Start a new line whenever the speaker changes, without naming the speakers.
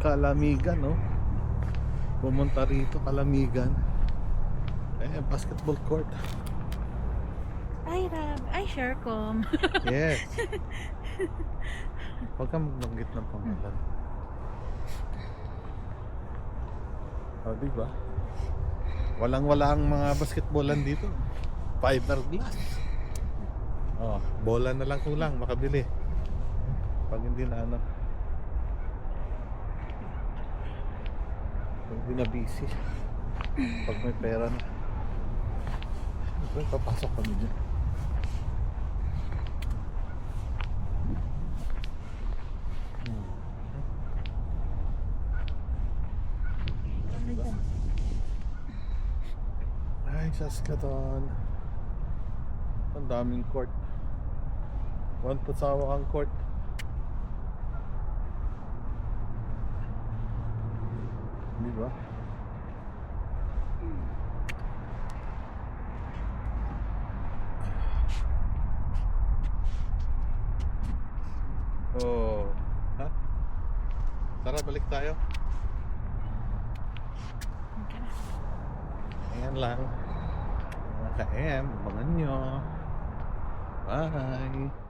Kalamigan, no? Pumunta rito, kalamigan. Basketball court.
Ay, Rab. Ay, Shercom.
Yes. Huwag kang magbanggit ng pangalan. O, diba? Walang-wala ang mga basketballan dito. Fiberglass. Oh, bola na lang kulang makabili. Pag hindi na ano. Pag hindi na busy. Pag may pera na. Okay, papasok kami dyan. Ay, Saskatoon. Ang daming court. One pasawa kang court. Di ba? Oh, ha? Tara, balik tayo. Ayan lang. Mga ka-M, abangan nyo. Bye.